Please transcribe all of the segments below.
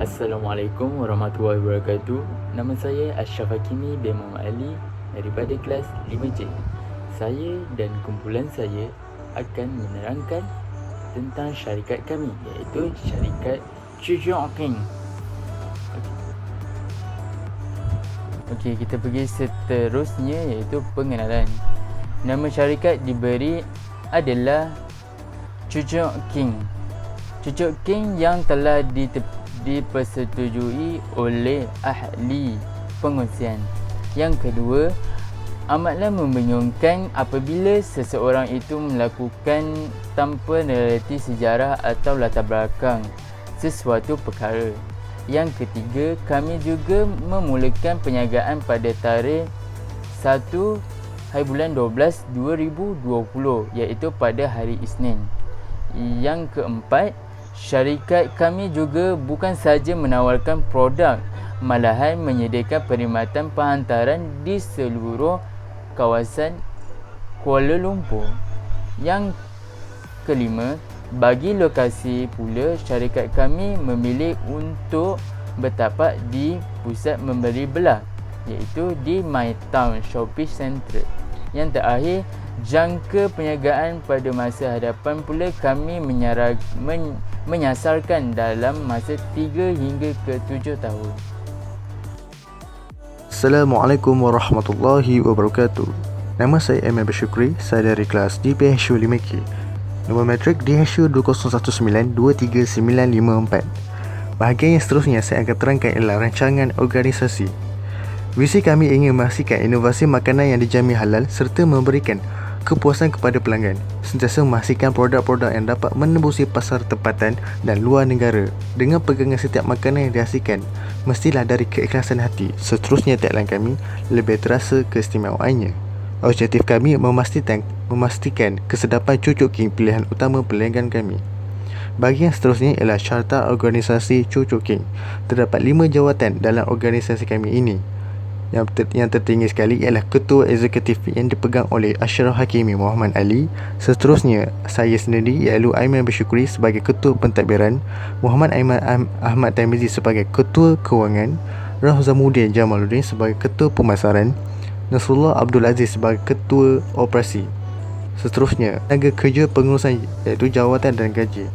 Assalamualaikum warahmatullahi wabarakatuh. Nama saya Ashraf Hakimi bin Muhammad Ali daripada kelas 5C. Saya dan kumpulan saya akan menerangkan tentang syarikat kami, iaitu syarikat Chujok King. Okey, kita pergi seterusnya iaitu pengenalan. Nama syarikat diberi adalah Chujok King. Chujok King yang telah dipersetujui oleh ahli pengusian. Yang kedua, amatlah membingungkan apabila seseorang itu melakukan tanpa meneliti sejarah atau latar belakang sesuatu perkara. Yang ketiga, kami juga memulakan penyagaan pada tarikh 1 hari bulan 12 2020 iaitu pada hari Isnin. Yang keempat, syarikat kami juga bukan sahaja menawarkan produk, malahan menyediakan perkhidmatan penghantaran di seluruh kawasan Kuala Lumpur. Yang kelima, bagi lokasi pula, syarikat kami memilih untuk bertapak di pusat memberi belah iaitu di My Town Shopping Centre. Yang terakhir, jangka perniagaan pada masa hadapan pula kami menyasarkan dalam masa 3 hingga ke 7 tahun. Assalamualaikum warahmatullahi wabarakatuh. Nama saya Emil Bersyukri, saya dari kelas DPHU 5K. Nombor matrik DHU 2019239954. Bahagian yang seterusnya saya akan terangkan ialah rancangan organisasi. Visi kami ingin memastikan inovasi makanan yang dijamin halal serta memberikan kepuasan kepada pelanggan, sentiasa memastikan produk-produk yang dapat menembusi pasar tempatan dan luar negara. Dengan pegangan setiap makanan yang dihasilkan mestilah dari keikhlasan hati. Seterusnya tagline kami lebih terasa keistimewaannya. Objektif kami memastikan kesedapan Chujok King, pilihan utama pelanggan kami. Bahagian seterusnya ialah syarta organisasi Chujok King. Terdapat 5 jawatan dalam organisasi kami ini. Yang tertinggi sekali ialah Ketua Eksekutif yang dipegang oleh Ashraf Hakimi Muhammad Ali. Seterusnya, saya sendiri iaitu Aiman Bersyukri sebagai Ketua Pentadbiran, Muhammad Aiman Ahmad Tamizi sebagai Ketua Kewangan, Rahzamuddin Jamaluddin sebagai Ketua Pemasaran, Nasrullah Abdul Aziz sebagai Ketua Operasi. Seterusnya, tenaga kerja pengurusan iaitu jawatan dan gaji.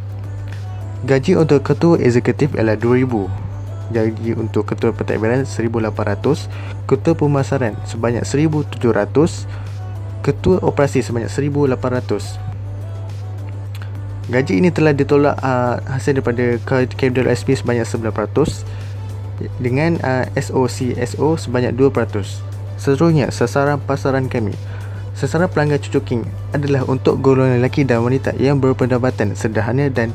Gaji untuk Ketua Eksekutif ialah 2,000. Gaji untuk Ketua Pentadbiran 1,800, Ketua Pemasaran sebanyak 1,700, Ketua Operasi sebanyak 1,800. Gaji ini telah ditolak hasil daripada KWDL SP sebanyak 9% dengan SOCSO sebanyak 2%. Seterusnya, sasaran pasaran kami. Sasaran pelanggan Chujok King adalah untuk golongan lelaki dan wanita yang berpendapatan sederhana dan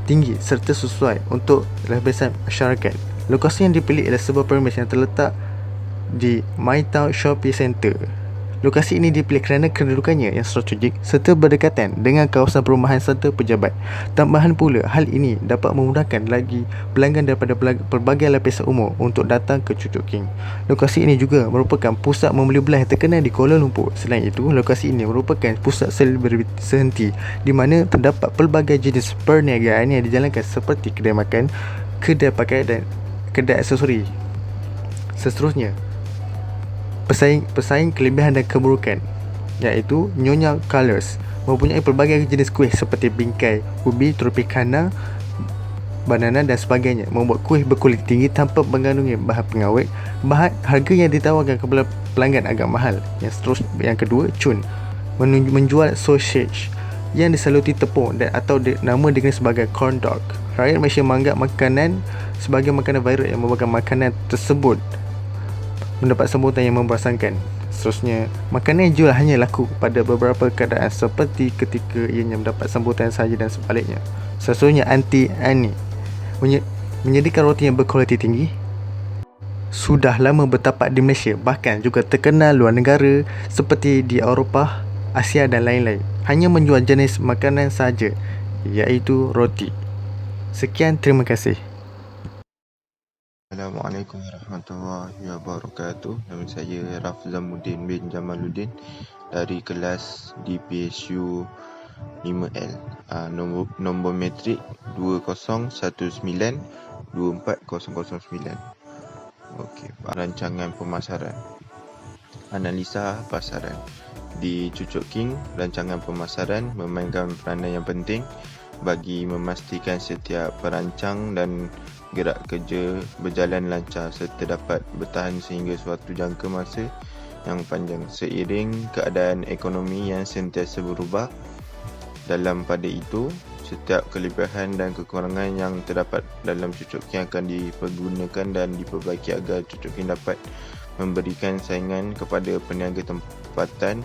tinggi serta sesuai untuk lapisan masyarakat. Lokasi yang dipilih ialah sebuah premis yang terletak di My Town Shopping Centre. Lokasi ini dipilih kerana kedudukannya yang strategik serta berdekatan dengan kawasan perumahan serta pejabat. Tambahan pula, hal ini dapat memudahkan lagi pelanggan daripada pelbagai lapisan umur untuk datang ke Chujok King. Lokasi ini juga merupakan pusat membeli belah yang terkenal di Kuala Lumpur. Selain itu, lokasi ini merupakan pusat selebriti sehenti di mana terdapat pelbagai jenis perniagaan yang dijalankan seperti kedai makan, kedai pakaian dan kedai aksesori. Seterusnya, pesaing kelebihan dan keburukan iaitu Nyonya Colors mempunyai pelbagai jenis kuih seperti bingkai, ubi, tropicana, banana dan sebagainya. Membuat kuih berkualiti tinggi tanpa mengandungi bahan pengawet. Harga yang ditawarkan kepada pelanggan agak mahal. Yang kedua, Chun menjual sausage yang disaluti tepung dan atau nama dikenal sebagai corn dog. Rakyat Malaysia menganggap makanan sebagai makanan viral yang merupakan makanan tersebut mendapat sambutan yang memberasankan. Seterusnya, makanan yang dijual hanya laku pada beberapa keadaan seperti ketika ianya mendapat sambutan sahaja dan sebaliknya. Seterusnya, Aunty Annie menyediakan roti yang berkualiti tinggi. Sudah lama bertapak di Malaysia, bahkan juga terkenal luar negara seperti di Eropah, Asia dan lain-lain. Hanya menjual jenis makanan sahaja, iaitu roti. Sekian, terima kasih. Assalamualaikum warahmatullahi wabarakatuh. Nama saya Rahzamuddin bin Jamaluddin dari kelas DPSU 5L. Nombor metrik 2019 24009. Okey, rancangan pemasaran. Analisa pasaran. Di Cucuk King, rancangan pemasaran memainkan peranan yang penting bagi memastikan setiap perancang dan gerak kerja berjalan lancar serta dapat bertahan sehingga suatu jangka masa yang panjang seiring keadaan ekonomi yang sentiasa berubah. Dalam pada itu, setiap kelebihan dan kekurangan yang terdapat dalam Cucuk King akan dipergunakan dan diperbaiki agar Cucuk King dapat memberikan saingan kepada peniaga tempatan,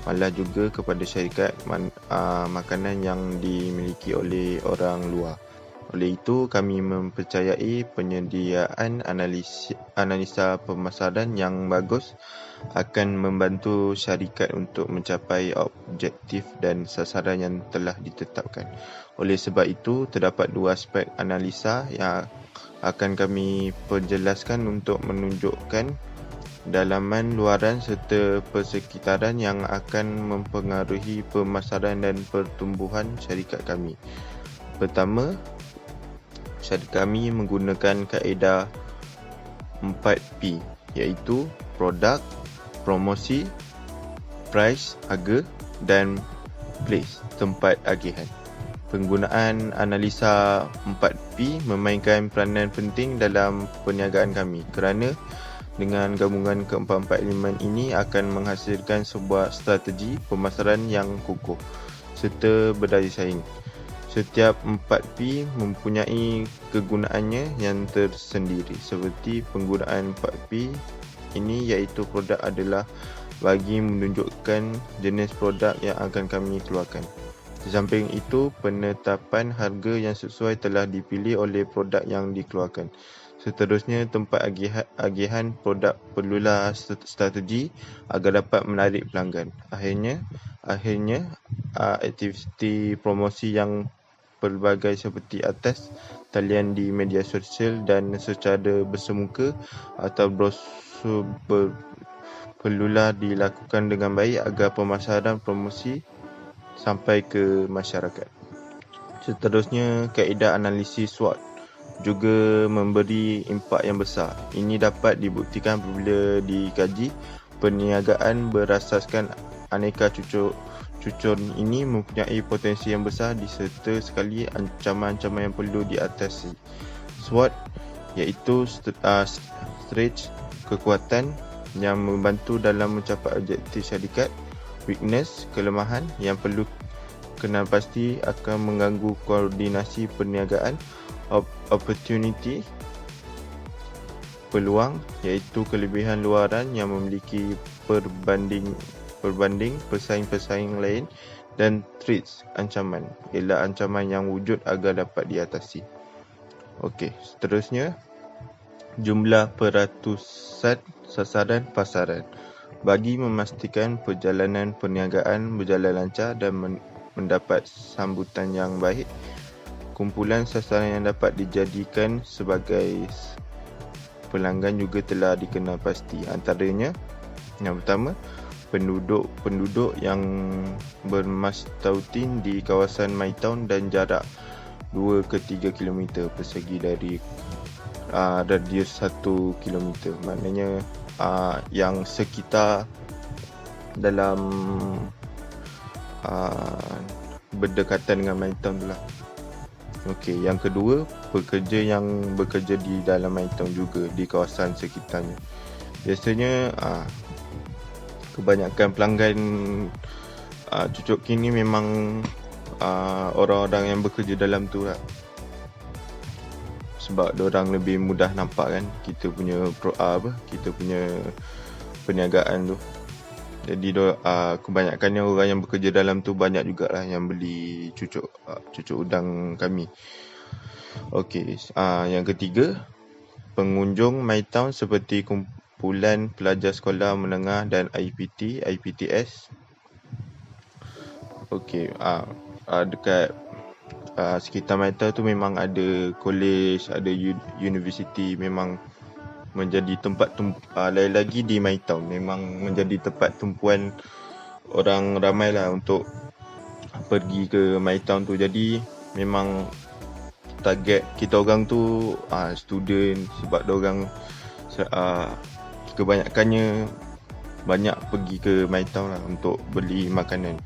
malah juga kepada syarikat makanan yang dimiliki oleh orang luar. Oleh itu, kami mempercayai penyediaan analisa pemasaran yang bagus akan membantu syarikat untuk mencapai objektif dan sasaran yang telah ditetapkan. Oleh sebab itu, terdapat dua aspek analisa yang akan kami perjelaskan untuk menunjukkan dalaman luaran serta persekitaran yang akan mempengaruhi pemasaran dan pertumbuhan syarikat kami. Pertama, syarikat kami menggunakan kaedah 4P, iaitu produk, promosi, price, harga dan place, tempat agihan. Penggunaan analisa 4P memainkan peranan penting dalam perniagaan kami kerana dengan gabungan keempat-empat elemen ini akan menghasilkan sebuah strategi pemasaran yang kukuh serta berdaya saing. Setiap 4P mempunyai kegunaannya yang tersendiri. Seperti penggunaan 4P ini iaitu produk adalah bagi menunjukkan jenis produk yang akan kami keluarkan. Di samping itu, penetapan harga yang sesuai telah dipilih oleh produk yang dikeluarkan. Seterusnya, tempat agihan produk perlulah strategi agar dapat menarik pelanggan. Akhirnya aktiviti promosi yang pelbagai seperti atas, talian di media sosial dan secara bersemuka atau brosur perlulah dilakukan dengan baik agar pemasaran promosi sampai ke masyarakat. Seterusnya, kaedah analisis SWOT juga memberi impak yang besar. Ini dapat dibuktikan apabila dikaji perniagaan berasaskan aneka cucur ini mempunyai potensi yang besar diserta sekali ancaman-ancaman yang perlu diatasi. SWOT iaitu stretch, kekuatan yang membantu dalam mencapai objektif syarikat, weakness, kelemahan yang perlu kenal pasti akan mengganggu koordinasi perniagaan, opportunity, peluang iaitu kelebihan luaran yang memiliki perbanding pesaing-pesaing lain, dan threats, ancaman ialah ancaman yang wujud agar dapat diatasi. Okey, seterusnya jumlah peratusan sasaran pasaran. Bagi memastikan perjalanan perniagaan berjalan lancar dan mendapat sambutan yang baik, kumpulan sasaran yang dapat dijadikan sebagai pelanggan juga telah dikenal pasti. Antaranya, yang pertama, penduduk yang bermastautin di kawasan MyTown dan jarak 2 ke 3 km persegi dari radius 1 km. Maknanya yang sekitar dalam berdekatan dengan MyTown tu lah. Okey, yang kedua, pekerja yang bekerja di dalam MyTown juga di kawasan sekitarnya. Biasanya kebanyakan pelanggan Cucuk King ni memang orang-orang yang bekerja dalam tu lah. Sebab diorang lebih mudah nampak kan kita punya kita punya perniagaan tu. Jadi kebanyakannya orang yang bekerja dalam tu banyak jugalah yang beli cucuk udang kami. Okey, yang ketiga, pengunjung MyTown seperti kumpulan pelajar sekolah menengah dan IPTS. Okey, dekat sekitar MyTown tu memang ada college, ada universiti, memang menjadi tempat lain lagi di MyTown, memang menjadi tempat tumpuan orang ramai lah untuk pergi ke MyTown tu. Jadi memang target kita orang tu student, sebab diorang kebanyakannya banyak pergi ke My Town lah untuk beli makanan.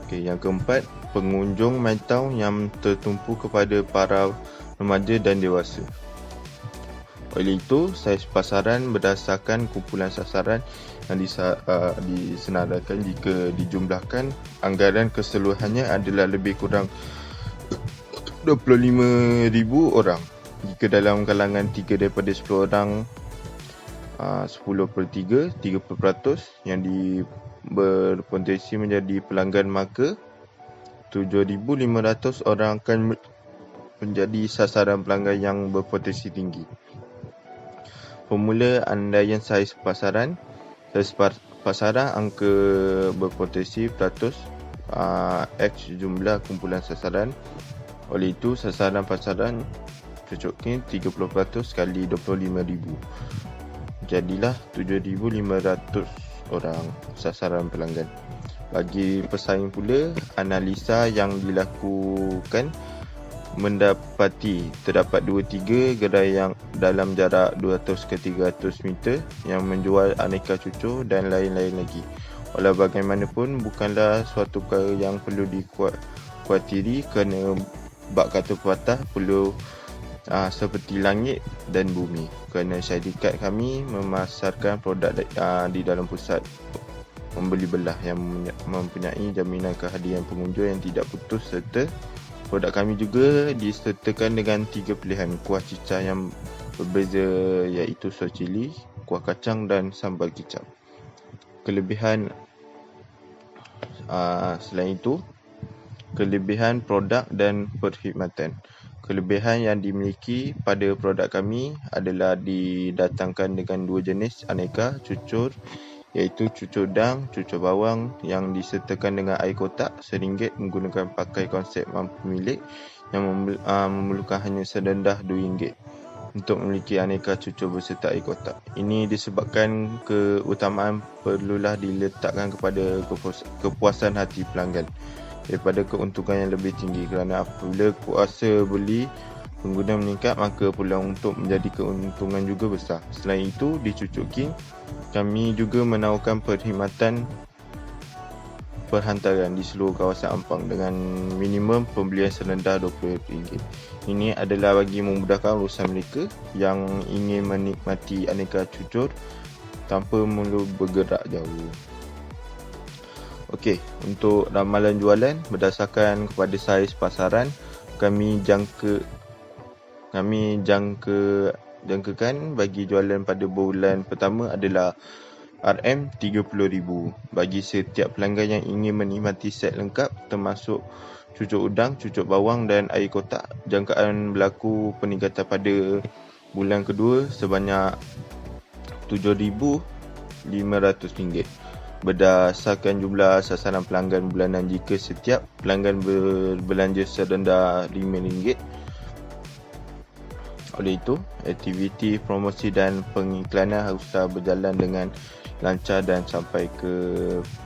Okey, yang keempat, pengunjung My Town yang tertumpu kepada para remaja dan dewasa. Oleh itu, saiz pasaran berdasarkan kumpulan sasaran yang disenaraikan. Jika dijumlahkan, anggaran keseluruhannya adalah lebih kurang 25,000 orang. Jika dalam kalangan 3 daripada 10 orang, 10/3, 30% yang berpotensi menjadi pelanggan, maka 7,500 orang akan menjadi sasaran pelanggan yang berpotensi tinggi. Formula andaian saiz pasaran. Saiz pasaran angka berpotensi peratus X jumlah kumpulan sasaran. Oleh itu, sasaran pasaran cocoknya 30% kali 25,000. Jadilah 7,500 orang sasaran pelanggan. Bagi pesaing pula, analisa yang dilakukan mendapati terdapat 2-3 gerai yang dalam jarak 200 ke 300 meter yang menjual aneka cucur dan lain-lain lagi. Walau bagaimanapun, bukanlah suatu perkara yang perlu dikuatiri, kerana bab kata pepatah perlu seperti langit dan bumi. Kerana syarikat kami memasarkan produk di dalam pusat membeli belah yang mempunyai jaminan kehadiran pengunjung yang tidak putus, serta produk kami juga disertakan dengan 3 pilihan kuah cicah yang berbeza, iaitu sos cili, kuah kacang dan sambal kicap. Kelebihan selain itu, kelebihan produk dan perkhidmatan. Kelebihan yang dimiliki pada produk kami adalah didatangkan dengan 2 jenis aneka cucur, iaitu cucur udang, cucur bawang yang disertakan dengan air kotak RM1 menggunakan pakai konsep mampu milik yang memerlukan hanya serendah RM2 untuk memiliki aneka cucur berserta air kotak. Ini disebabkan keutamaan perlulah diletakkan kepada kepuasan hati pelanggan daripada keuntungan yang lebih tinggi, kerana apabila kuasa beli pengguna meningkat, maka peluang untuk menjadi keuntungan juga besar. Selain itu, di Cucuk King, kami juga menawarkan perkhidmatan perhantaran di seluruh kawasan Ampang dengan minimum pembelian serendah RM20. Ini adalah bagi memudahkan urusan mereka yang ingin menikmati aneka cucur tanpa perlu bergerak jauh. Okey, untuk ramalan jualan berdasarkan kepada saiz pasaran, kami jangkakan bagi jualan pada bulan pertama adalah RM30,000 bagi setiap pelanggan yang ingin menikmati set lengkap termasuk cucur udang, cucur bawang dan air kotak. Jangkaan berlaku peningkatan pada bulan kedua sebanyak RM7,500 berdasarkan jumlah sasaran pelanggan bulanan. Jika setiap pelanggan berbelanja serendah RM5. Oleh itu, aktiviti promosi dan pengiklanan haruslah berjalan dengan lancar dan sampai ke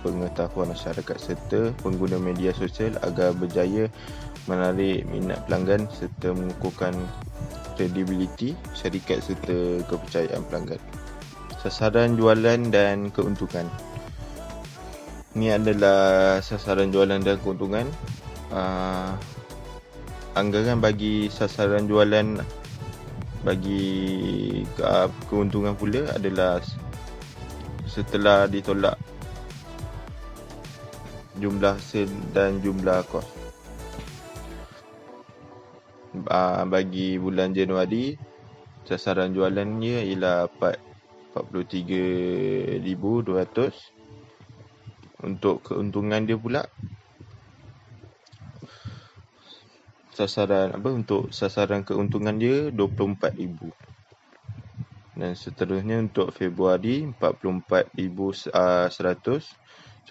pengetahuan masyarakat serta pengguna media sosial agar berjaya menarik minat pelanggan serta mengukuhkan kredibiliti syarikat serta kepercayaan pelanggan. Sasaran jualan dan keuntungan. Ini adalah sasaran jualan dan keuntungan. Anggaran bagi sasaran jualan bagi keuntungan pula adalah setelah ditolak jumlah hasil dan jumlah kos. Bagi bulan Januari, sasaran jualannya ialah 43,200. Untuk keuntungan dia pula, untuk sasaran keuntungan dia 24,000. Dan seterusnya untuk Februari 44,100.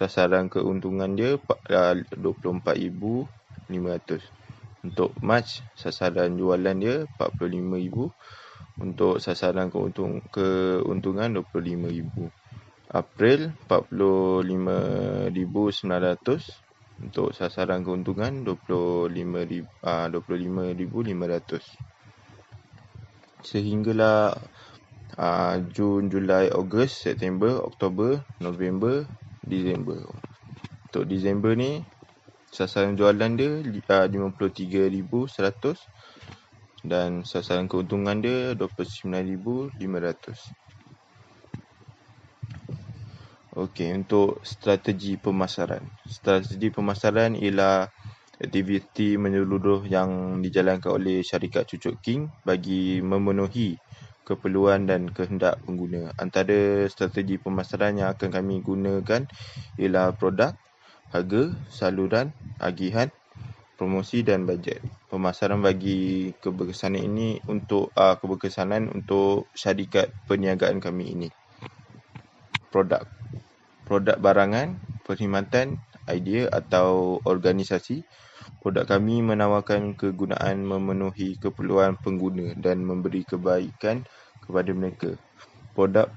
Sasaran keuntungan dia 24,500. Untuk Mac, sasaran jualan dia 45,000. Untuk sasaran keuntungan 25,000. April 45,900. Untuk sasaran keuntungan 25,500. Sehinggalah Jun, Julai, Ogos, September, Oktober, November, Disember. Untuk Disember ni sasaran jualan dia 53,100 dan sasaran keuntungan dia 29,500. Okey, untuk strategi pemasaran. Strategi pemasaran ialah aktiviti menyeluruh yang dijalankan oleh syarikat Cucuk King bagi memenuhi keperluan dan kehendak pengguna. Antara strategi pemasaran yang akan kami gunakan ialah produk, harga, saluran, agihan, promosi dan bajet. Pemasaran bagi keberkesanan ini untuk syarikat perniagaan kami ini. Produk barangan, perkhidmatan, idea atau organisasi. Produk kami menawarkan kegunaan memenuhi keperluan pengguna dan memberi kebaikan kepada mereka. Produk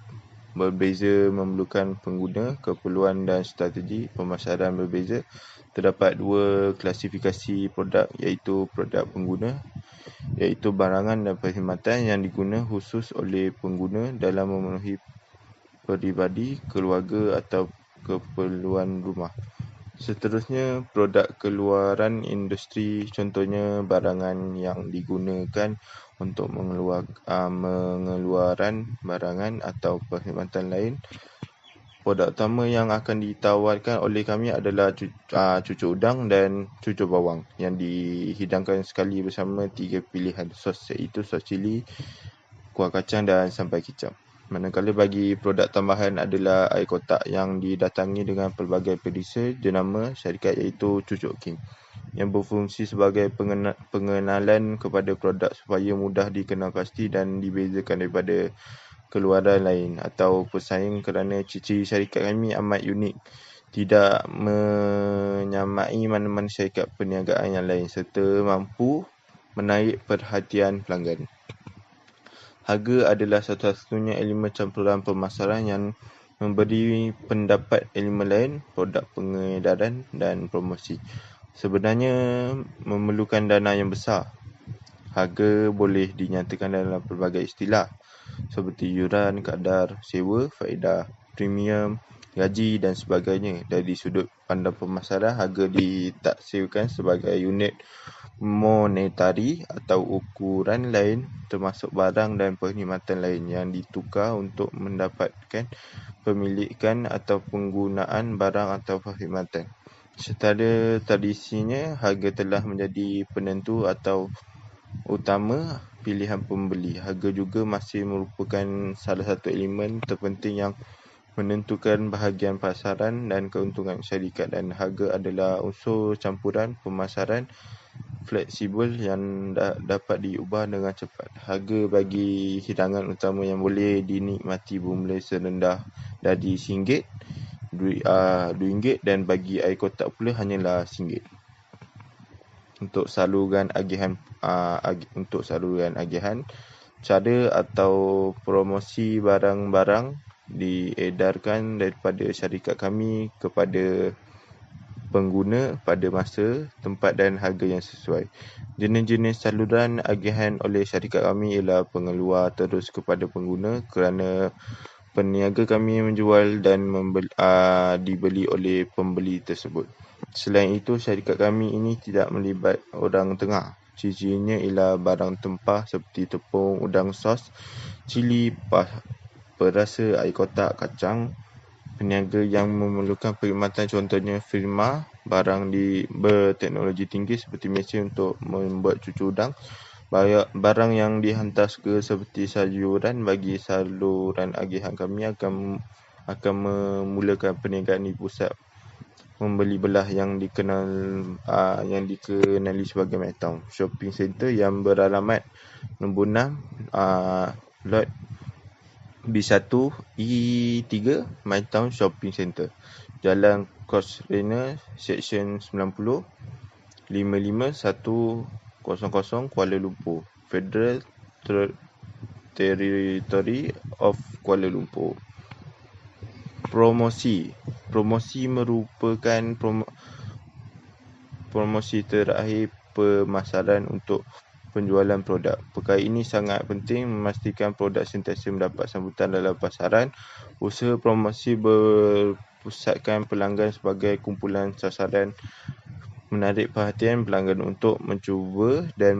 berbeza memerlukan pengguna, keperluan dan strategi pemasaran berbeza. Terdapat dua klasifikasi produk iaitu produk pengguna, iaitu barangan dan perkhidmatan yang diguna khusus oleh pengguna dalam memenuhi peribadi, keluarga atau keperluan rumah. Seterusnya, produk keluaran industri, contohnya barangan yang digunakan untuk mengeluaran barangan atau perkhidmatan lain. Produk utama yang akan ditawarkan oleh kami adalah cucuk udang dan cucuk bawang yang dihidangkan sekali bersama 3 pilihan sos, iaitu sos cili, kuah kacang dan sambal kicap. Manakala bagi produk tambahan adalah air kotak yang didatangi dengan pelbagai pedisa jenama syarikat iaitu Cucuk King yang berfungsi sebagai pengenalan kepada produk supaya mudah dikenal pasti dan dibezakan daripada keluaran lain atau pesaing kerana ciri syarikat kami amat unik, tidak menyamai mana-mana syarikat perniagaan yang lain serta mampu menarik perhatian pelanggan. Harga adalah satu-satunya elemen campuran pemasaran yang memberi pendapat elemen lain, produk pengedaran dan promosi. Sebenarnya memerlukan dana yang besar. Harga boleh dinyatakan dalam pelbagai istilah seperti yuran, kadar, sewa, faedah, premium, gaji dan sebagainya. Dari sudut pandang pemasaran, harga ditaksirkan sebagai unit monetari atau ukuran lain termasuk barang dan perkhidmatan lain yang ditukar untuk mendapatkan pemilikan atau penggunaan barang atau perkhidmatan. Secara tradisinya, harga telah menjadi penentu atau utama pilihan pembeli. Harga juga masih merupakan salah satu elemen terpenting yang menentukan bahagian pasaran dan keuntungan syarikat, dan harga adalah unsur campuran pemasaran fleksibel yang dapat diubah dengan cepat. Harga bagi hidangan utama yang boleh dinikmati bermula serendah dari RM1, RM2 dan bagi air kotak pula hanyalah RM1. Untuk saluran agihan, cara atau promosi barang-barang diedarkan daripada syarikat kami kepada pengguna pada masa, tempat dan harga yang sesuai. Jenis-jenis saluran agihan oleh syarikat kami ialah pengeluar terus kepada pengguna kerana peniaga kami menjual dan dibeli oleh pembeli tersebut. Selain itu, syarikat kami ini tidak melibat orang tengah. Ciri-cirinya ialah barang tempah seperti tepung, udang sos, cili, perasa, air kotak, kacang. Peniaga yang memerlukan perkhidmatan contohnya firma barang berteknologi tinggi seperti mesin untuk membuat cucuk udang. Barang yang dihantar segera seperti sayuran bagi saluran agihan kami akan memulakan perniagaan di pusat membeli belah yang dikenali sebagai Midtown Shopping Centre yang beralamat nombor 6 lot B1 E3 Midtown Shopping Centre, Jalan Cosrane, Seksyen 90, 55100 Kuala Lumpur, Federal Territory of Kuala Lumpur. Promosi merupakan promosi terakhir pemasaran untuk penjualan produk. Perkara ini sangat penting memastikan produk sentiasa mendapat sambutan dalam pasaran. Usaha promosi berpusatkan pelanggan sebagai kumpulan sasaran, menarik perhatian pelanggan untuk mencuba dan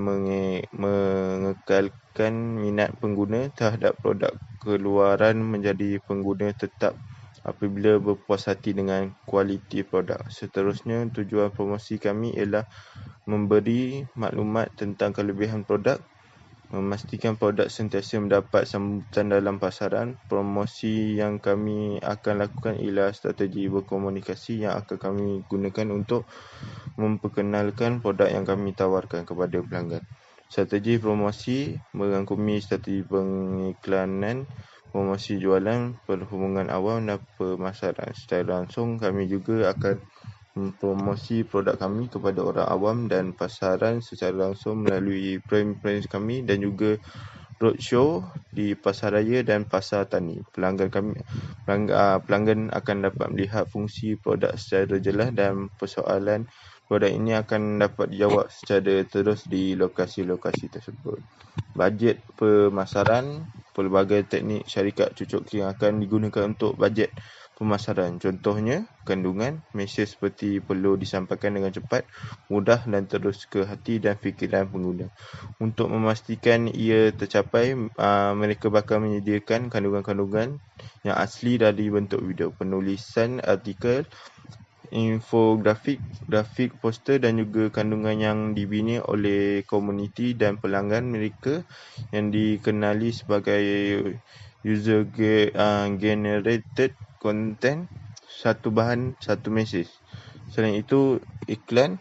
mengekalkan minat pengguna terhadap produk keluaran menjadi pengguna tetap apabila berpuas hati dengan kualiti produk. Seterusnya, tujuan promosi kami ialah memberi maklumat tentang kelebihan produk, memastikan produk sentiasa mendapat sambutan dalam pasaran. Promosi yang kami akan lakukan ialah strategi berkomunikasi yang akan kami gunakan untuk memperkenalkan produk yang kami tawarkan kepada pelanggan. Strategi promosi merangkumi strategi pengiklanan, promosi jualan, perhubungan awam dan pemasaran. Secara langsung, kami juga akan mempromosi produk kami kepada orang awam dan pasaran secara langsung melalui brand kami dan juga roadshow di pasaraya dan pasar tani. Pelanggan akan dapat melihat fungsi produk secara jelas dan persoalan produk ini akan dapat dijawab secara terus di lokasi-lokasi tersebut. Bajet pemasaran, pelbagai teknik syarikat cucuk kering akan digunakan untuk bajet pemasaran. Contohnya, kandungan, mesej seperti perlu disampaikan dengan cepat, mudah dan terus ke hati dan fikiran pengguna. Untuk memastikan ia tercapai, mereka bakal menyediakan kandungan-kandungan yang asli dari bentuk video, penulisan artikel, infografik, grafik, poster dan juga kandungan yang dibina oleh komuniti dan pelanggan mereka yang dikenali sebagai user generated content, satu bahan, satu mesej. Selain itu, iklan.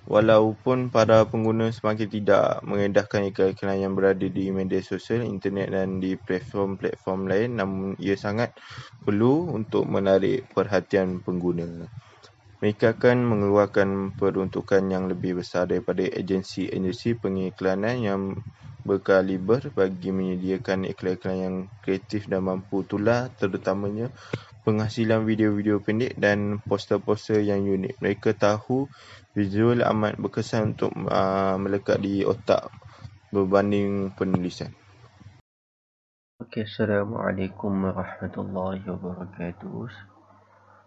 Walaupun para pengguna semakin tidak mengedahkan iklan-iklan yang berada di media sosial, internet dan di platform-platform lain, namun ia sangat perlu untuk menarik perhatian pengguna. Mereka akan mengeluarkan peruntukan yang lebih besar daripada agensi-agensi pengiklanan yang berkaliber bagi menyediakan iklan-iklan yang kreatif dan mampu tular, terutamanya penghasilan video-video pendek dan poster-poster yang unik. Mereka tahu visual amat berkesan untuk melekat di otak berbanding penulisan. Okey, Assalamualaikum warahmatullahi wabarakatuh.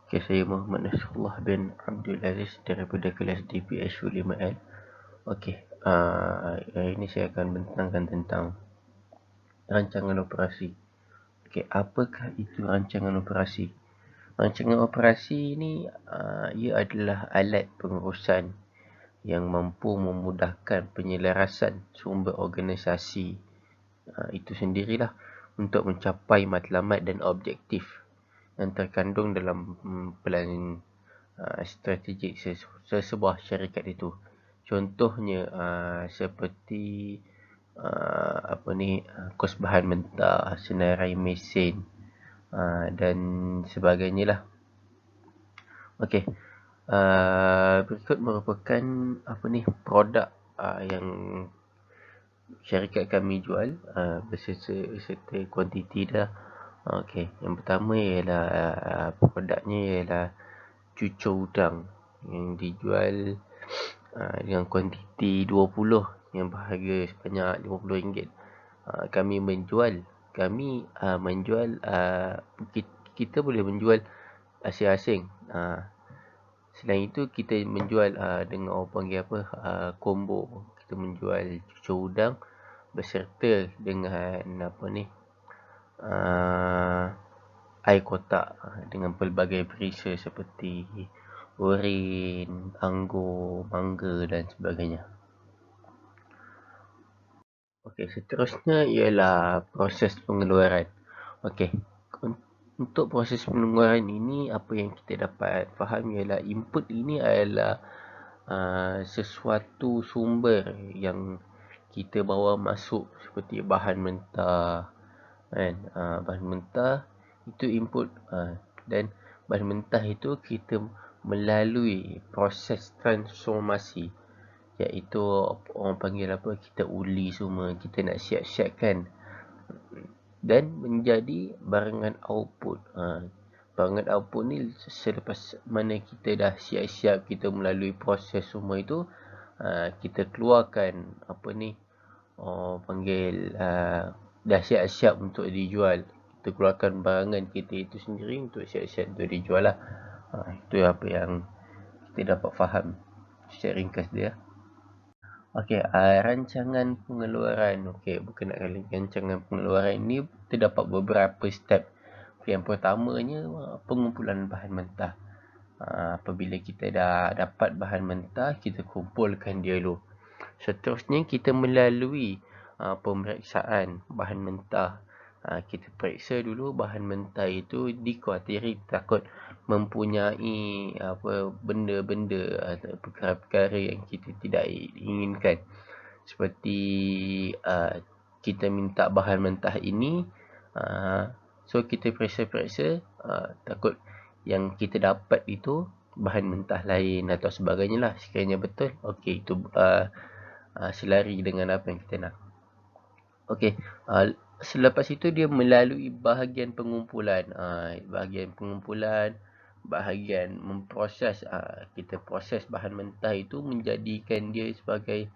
Okey, saya Muhammad Nasrullah bin Abdul Aziz daripada kelas DPS 5L. Okey, hari ini saya akan bentangkan tentang rancangan operasi. Okey, apakah itu rancangan operasi? Rancangan operasi ini ia adalah alat pengurusan yang mampu memudahkan penyelarasan sumber organisasi itu sendirilah untuk mencapai matlamat dan objektif yang terkandung dalam pelan strategik sesebuah syarikat itu. Contohnya seperti kos bahan mentah, senarai mesin dan sebagainya lah. Okey, berikut merupakan produk yang syarikat kami jual beserta kuantiti dah. Okey, yang pertama ialah produknya ialah cucur udang yang dijual dengan kuantiti 20 yang berharga sebanyak RM50. Kita boleh menjual asing-asing. Selain itu kita menjual dengan orang panggil combo. Kita menjual cucur udang beserta dengan air kotak dengan pelbagai perisa seperti urin, anggur, mangga dan sebagainya. Okey, seterusnya ialah proses pengeluaran. Okey, untuk proses pengeluaran ini, apa yang kita dapat faham ialah input ini adalah sesuatu sumber yang kita bawa masuk seperti bahan mentah kan. Bahan mentah itu input dan bahan mentah itu kita melalui proses transformasi, iaitu orang panggil kita uli semua, kita nak siap-siapkan dan menjadi barangan output. Banget output ni selepas mana kita dah siap-siap, kita melalui proses semua itu, kita keluarkan dah siap-siap untuk dijual. Kita keluarkan barangan kita itu sendiri untuk siap-siap untuk dijual lah. Itu apa yang kita dapat faham secara ringkas dia. Okey, rancangan pengeluaran. Okey, berkenaan dengan rancangan pengeluaran ni terdapat beberapa step. Yang pertamanya, pengumpulan bahan mentah. Apabila kita dah dapat bahan mentah, kita kumpulkan dia dulu. Seterusnya, kita melalui pemeriksaan bahan mentah. Kita periksa dulu bahan mentah itu dikuatiri takut mempunyai benda-benda atau perkara-perkara yang kita tidak inginkan. Seperti kita minta bahan mentah ini, so kita periksa-periksa, takut yang kita dapat itu bahan mentah lain atau sebagainya lah. Sekiranya betul, okey, itu selari dengan apa yang kita nak. Okey, selepas itu dia melalui bahagian pengumpulan. Bahagian memproses. Kita proses bahan mentah itu menjadikan dia sebagai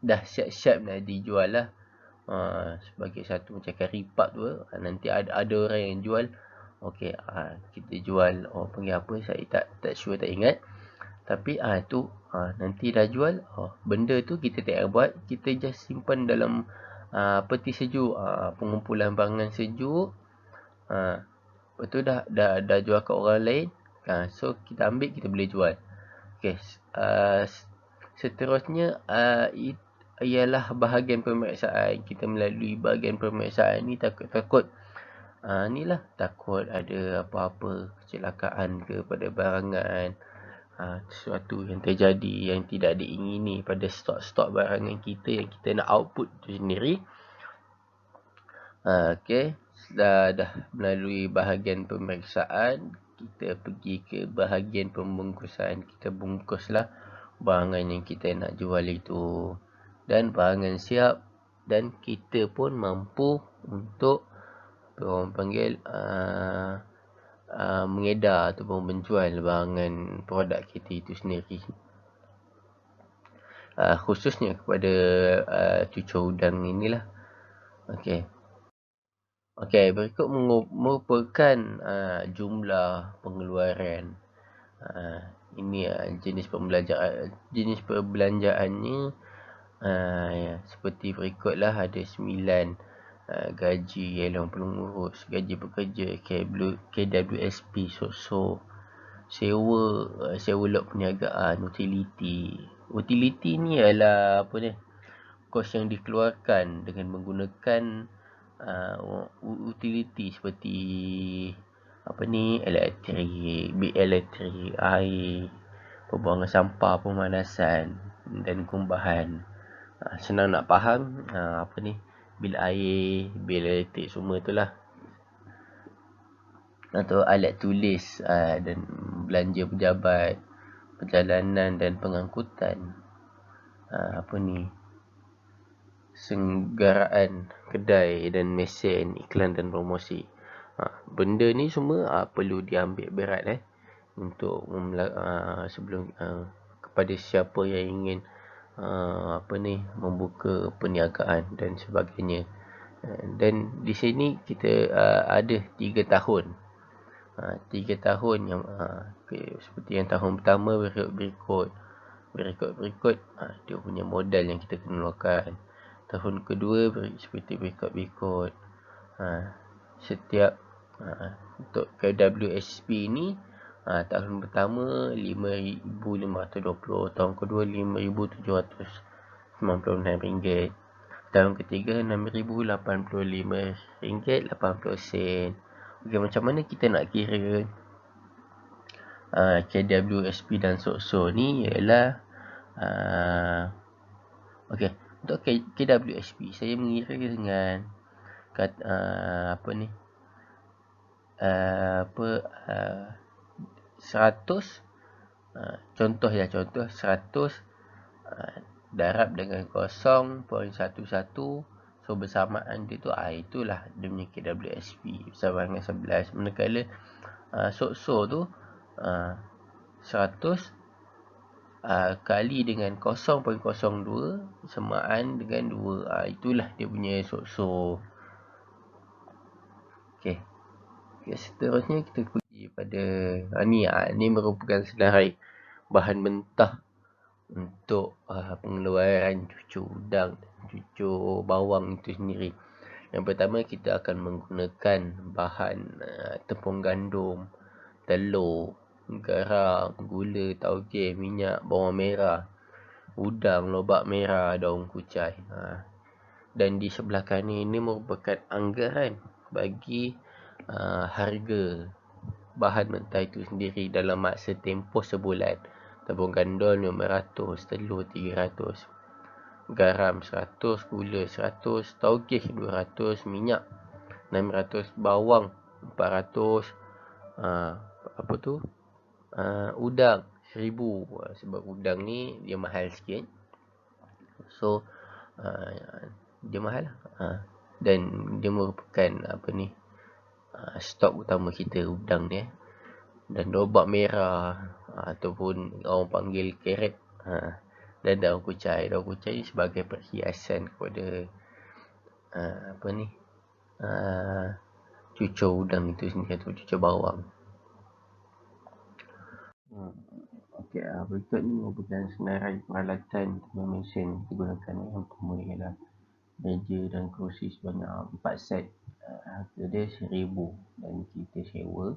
dah siap-siap nak dijual lah. Sebagai satu macam curry puff tu, nanti ada orang yang jual. Okey, kita jual, panggil apa, saya tak sure, tak ingat. Tapi tu nanti dah jual, benda tu kita tak payah buat, kita just simpan dalam peti sejuk, pengumpulan barangan sejuk. Lepas tu dah jual kat orang lain, so kita ambil, kita boleh jual. Okey, seterusnya ialah bahagian pemeriksaan. Kita melalui bahagian pemeriksaan ni takut ada apa-apa kecelakaan ke pada barangan, sesuatu yang terjadi yang tidak diingini pada stok-stok barangan kita yang kita nak output tu sendiri. Okey, dah melalui bahagian pemeriksaan, kita pergi ke bahagian pembungkusan. Kita bungkuslah barangan yang kita nak jual itu, dan barangan siap, dan kita pun mampu untuk orang panggil mengedar ataupun menjual barangan produk kita itu sendiri. Khususnya kepada cucur udang inilah. Okey, berikut merupakan jumlah pengeluaran. Ini jenis perbelanjaannya seperti berikutlah. Ada 9 gaji yalah pengurus, gaji pekerja, KWSP, sewa log perniagaan, utility ni ialah kos yang dikeluarkan dengan menggunakan utility seperti elektrik, bil elektrik, air, pembuangan sampah, pemanasan dan kumbahan. Senang nak faham, bil air, bil elektrik, semua itulah. Atau alat tulis dan belanja pejabat, perjalanan dan pengangkutan, senggaraan kedai dan mesin iklan dan promosi. Benda ni semua perlu diambil berat untuk sebelum kepada siapa yang ingin membuka perniagaan dan sebagainya. Dan di sini kita ada 3 tahun. 3 tahun yang seperti yang tahun pertama berikut dia punya modal yang kita kena keluarkan. Tahun kedua seperti berikut. Setiap untuk KWSP ni, tahun pertama 5,520, tahun kedua 5,796 ringgit, tahun ketiga 6,085 ringgit 80 sen. Okey, macam mana kita nak kira KWSP dan SOSO ni ialah okey, untuk KWSP saya mengira dengan 100, contoh 100 darab dengan 0.11 So bersamaan dia tu itulah dia punya KWSP bersama dengan 11. Manakala SOSO tu 100 kali dengan 0.02 bersamaan dengan 2. Itulah dia punya SOSO. Okey. Seterusnya kita pergi pada ni merupakan senarai bahan mentah untuk pengeluaran cucur udang dan cucur bawang itu sendiri. Yang pertama, kita akan menggunakan bahan tepung gandum, telur, garam, gula, tauge, minyak, bawang merah, udang, lobak merah, daun kucai. Dan di sebelah kanan ini merupakan anggaran bagi harga bahan mentah itu sendiri dalam masa tempoh sebulan. Tepung gandum 500, telur 300, garam 100, gula 100, tauge 200, minyak 600, bawang 400, udang 1000. Sebab udang ni dia mahal sikit. So dia mahal dan dia merupakan stok utama kita, udang ni. Dan lobak merah ataupun orang panggil carrot, dan daun kucai. Daun kucai sebagai perhiasan kepada cucur udang itu sendiri atau cucur bawang. Okey, berikut ni merupakan senarai peralatan mesin digunakan. Yang pertama ialah meja dan kerusi sebanyak 4 set. Harga dia 1000 dan kita sewa.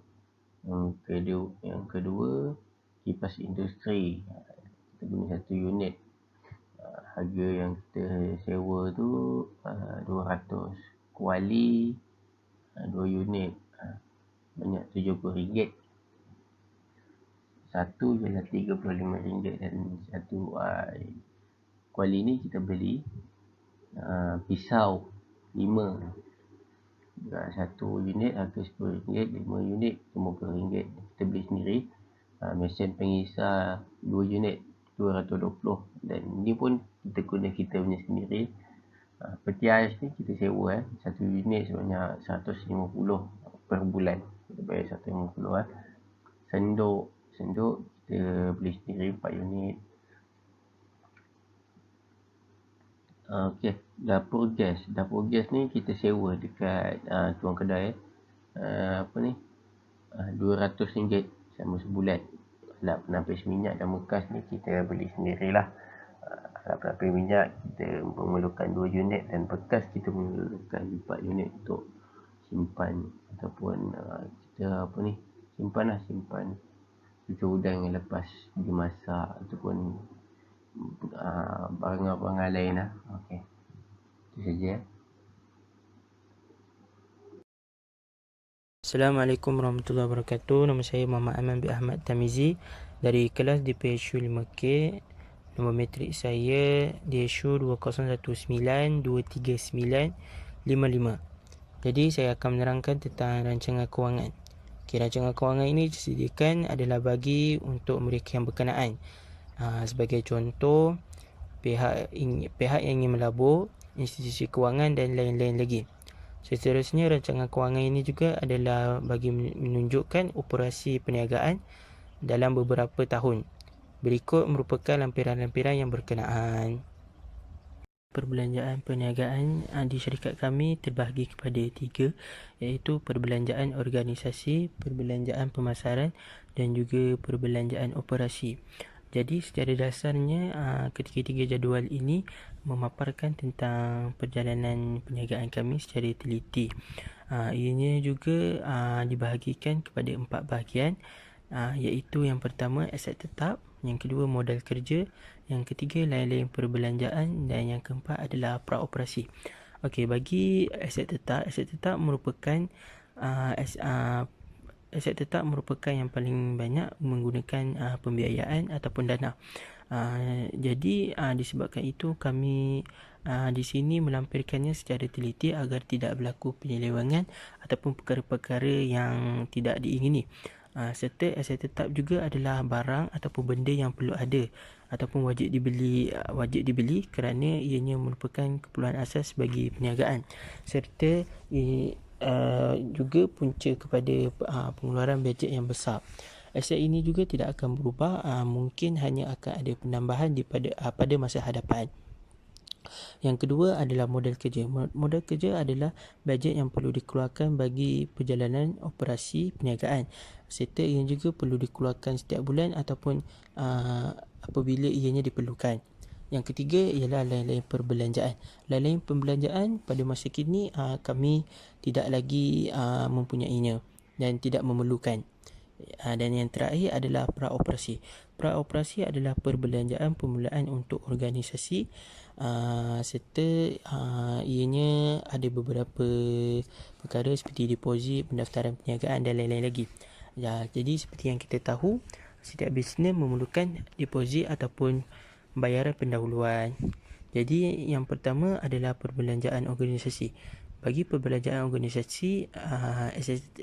Yang kedua, kipas industri. Kita guna 1 unit. Harga yang kita sewa tu 200. Kuali 2 unit, banyak RM70. Satu ialah RM35 dan satu kuali ni kita beli. Pisau 5. Satu unit harga RM10, 5 unit RM50. Kita beli sendiri. Mesin pengisar 2 unit RM220. Dan ni pun kita punya sendiri. Peti ais ni kita sewa. Satu unit sebanyak RM150 per bulan. Kita bayar RM150. Senduk kita beli sendiri 4 unit. Okey, dapur gas. Dapur gas ni kita sewa dekat tuang kedai. RM200 selama sebulan. Alat penapis minyak dan bekas ni kita beli sendirilah. Alat penapis minyak kita memerlukan 2 unit dan bekas kita memerlukan 4 unit untuk simpan ataupun simpan cucur udang yang lepas dimasak ataupun barang-barang lain lah. Okey, itu saja. Assalamualaikum warahmatullahi wabarakatuh. Nama saya Muhammad Aman bin Ahmad Tamizi dari kelas DPSU 5K. Nombor matrik saya DSU 20192395. Jadi saya akan menerangkan tentang rancangan kewangan. Rancangan kewangan ini disediakan adalah bagi untuk mereka yang berkenaan. Sebagai contoh, pihak yang ingin melabur, institusi kewangan dan lain-lain lagi. Seterusnya, rancangan kewangan ini juga adalah bagi menunjukkan operasi perniagaan dalam beberapa tahun. Berikut merupakan lampiran-lampiran yang berkenaan. Perbelanjaan perniagaan di syarikat kami terbahagi kepada 3, iaitu perbelanjaan organisasi, perbelanjaan pemasaran dan juga perbelanjaan operasi. Jadi secara dasarnya ketiga-tiga jadual ini memaparkan tentang perjalanan perniagaan kami secara teliti. Ianya juga dibahagikan kepada 4 bahagian, iaitu yang pertama aset tetap, yang kedua modal kerja, yang ketiga lain-lain perbelanjaan dan yang keempat adalah praoperasi. Okey, bagi aset tetap merupakan aset tetap merupakan yang paling banyak menggunakan pembiayaan ataupun dana. Jadi disebabkan itu kami di sini melampirkannya secara teliti agar tidak berlaku penyelewangan ataupun perkara-perkara yang tidak diingini. Serta aset tetap juga adalah barang ataupun benda yang perlu ada ataupun wajib dibeli kerana ianya merupakan keperluan asas bagi perniagaan, serta juga punca kepada pengeluaran bajet yang besar. Aset ini juga tidak akan berubah, mungkin hanya akan ada penambahan pada masa hadapan. Yang kedua adalah modal kerja. Modal kerja adalah bajet yang perlu dikeluarkan bagi perjalanan operasi perniagaan, serta ia juga perlu dikeluarkan setiap bulan ataupun apabila ianya diperlukan. Yang ketiga ialah lain-lain perbelanjaan. Lain-lain perbelanjaan pada masa kini kami tidak lagi mempunyainya dan tidak memerlukan. Dan yang terakhir adalah praoperasi. Praoperasi adalah perbelanjaan permulaan untuk organisasi, serta ianya ada beberapa perkara seperti deposit, pendaftaran perniagaan dan lain-lain lagi. Jadi seperti yang kita tahu, setiap bisnes memerlukan deposit ataupun bayaran pendahuluan. Jadi yang pertama adalah perbelanjaan organisasi. Bagi perbelanjaan organisasi,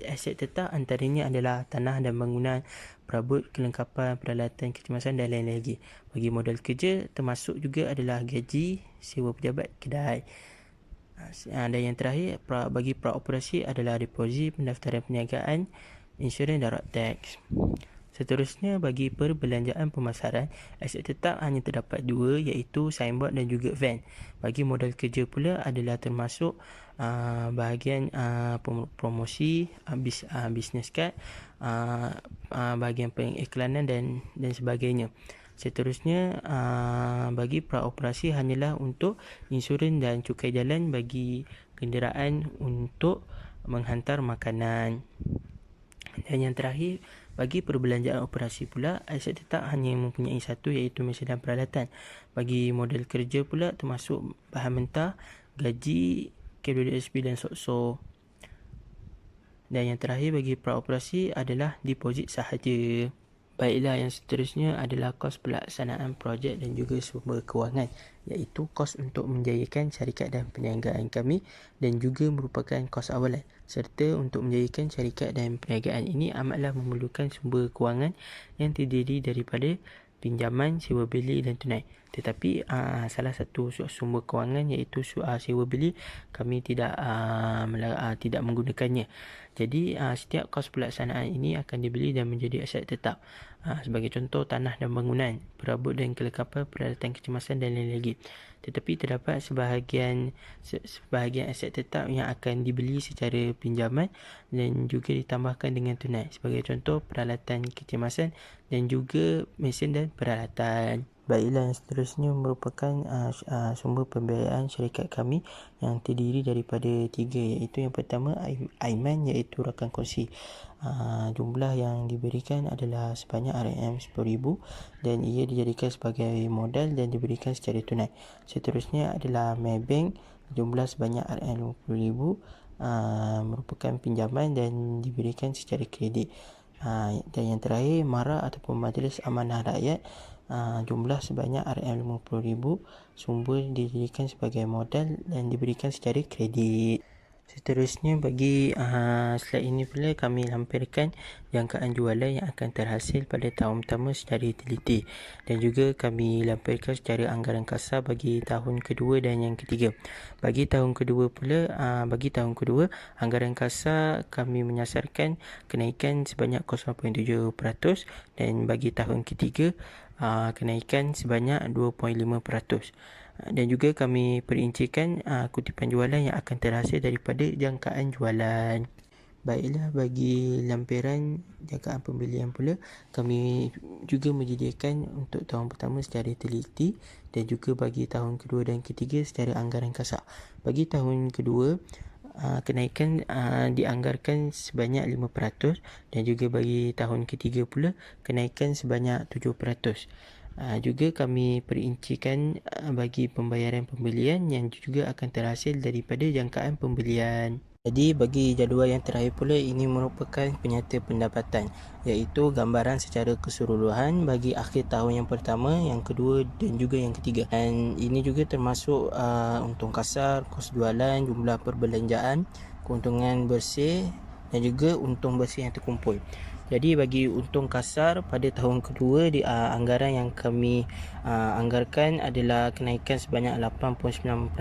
aset tetap antaranya adalah tanah dan bangunan, perabot, kelengkapan, peralatan kecemasan dan lain-lain lagi. Bagi modal kerja, termasuk juga adalah gaji, sewa pejabat, kedai. Dan yang terakhir, bagi praoperasi adalah deposit, pendaftaran perniagaan, insurans dan road tax. Seterusnya, bagi perbelanjaan pemasaran, aset tetap hanya terdapat dua, iaitu signboard dan juga van. Bagi modal kerja pula adalah termasuk bahagian promosi, business card, bahagian pengiklanan dan sebagainya. Seterusnya, bagi praoperasi hanyalah untuk insurans dan cukai jalan bagi kenderaan untuk menghantar makanan. Dan yang terakhir, bagi perbelanjaan operasi pula, aset tetap hanya mempunyai satu, iaitu mesin dan peralatan. Bagi modal kerja pula termasuk bahan mentah, gaji, KWSP dan SOKSO. Dan yang terakhir bagi praoperasi adalah deposit sahaja. Baiklah, yang seterusnya adalah kos pelaksanaan projek dan juga sumber kewangan, iaitu kos untuk menjayakan syarikat dan perniagaan kami dan juga merupakan kos awalan. Serta untuk menjayakan syarikat dan perniagaan ini amatlah memerlukan sumber kewangan yang terdiri daripada pinjaman, sewa beli dan tunai. Tetapi salah satu sumber kewangan iaitu sewa beli kami tidak menggunakannya. Jadi setiap kos pelaksanaan ini akan dibeli dan menjadi aset tetap. Sebagai contoh, tanah dan bangunan, perabot dan kelengkapan, peralatan kecemasan dan lain lagi. Tetapi terdapat sebahagian aset tetap yang akan dibeli secara pinjaman dan juga ditambahkan dengan tunai. Sebagai contoh, peralatan kecemasan dan juga mesin dan peralatan. Baiklah, yang seterusnya merupakan sumber pembiayaan syarikat kami yang terdiri daripada tiga, iaitu yang pertama Aiman, iaitu rakan kongsi. Jumlah yang diberikan adalah sebanyak RM10,000 dan ia dijadikan sebagai modal dan diberikan secara tunai. Seterusnya adalah Maybank, jumlah sebanyak RM50,000 merupakan pinjaman dan diberikan secara kredit. Dan yang terakhir, MARA ataupun Majlis Amanah Rakyat, jumlah sebanyak RM50,000, sumber dijadikan sebagai modal dan diberikan secara kredit. Seterusnya bagi slide ini pula kami lampirkan jangkaan jualan yang akan terhasil pada tahun pertama secara teliti, dan juga kami lampirkan secara anggaran kasar bagi tahun kedua dan yang ketiga. Bagi tahun kedua pula, anggaran kasar kami menyasarkan kenaikan sebanyak 0.7%, dan bagi tahun ketiga kenaikan sebanyak 2.5%. Dan juga kami perincikan kutipan jualan yang akan terhasil daripada jangkaan jualan. Baiklah, bagi lampiran jangkaan pembelian pula, kami juga menyediakan untuk tahun pertama secara teliti dan juga bagi tahun kedua dan ketiga secara anggaran kasar. Bagi tahun kedua, kenaikan dianggarkan sebanyak 5%, dan juga bagi tahun ketiga pula kenaikan sebanyak 7%. Juga kami perincikan bagi pembayaran pembelian yang juga akan terhasil daripada jangkaan pembelian. Jadi bagi jadual yang terakhir pula, ini merupakan penyata pendapatan, iaitu gambaran secara keseluruhan bagi akhir tahun yang pertama, yang kedua dan juga yang ketiga. Dan ini juga termasuk untung kasar, kos jualan, jumlah perbelanjaan, keuntungan bersih dan juga untung bersih yang terkumpul. Jadi bagi untung kasar pada tahun kedua anggaran yang kami anggarkan adalah kenaikan sebanyak 89%,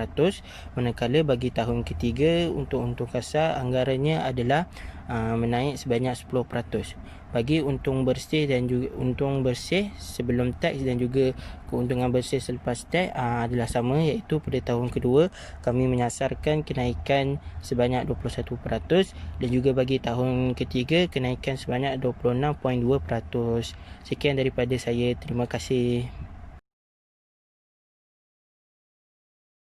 manakala bagi tahun ketiga untuk untung kasar anggarannya adalah menaik sebanyak 10%. Bagi untung bersih dan juga untung bersih sebelum teks dan juga keuntungan bersih selepas teks adalah sama, iaitu pada tahun kedua kami menyasarkan kenaikan sebanyak 21% dan juga bagi tahun ketiga kenaikan sebanyak 26.2%. Sekian daripada saya. Terima kasih.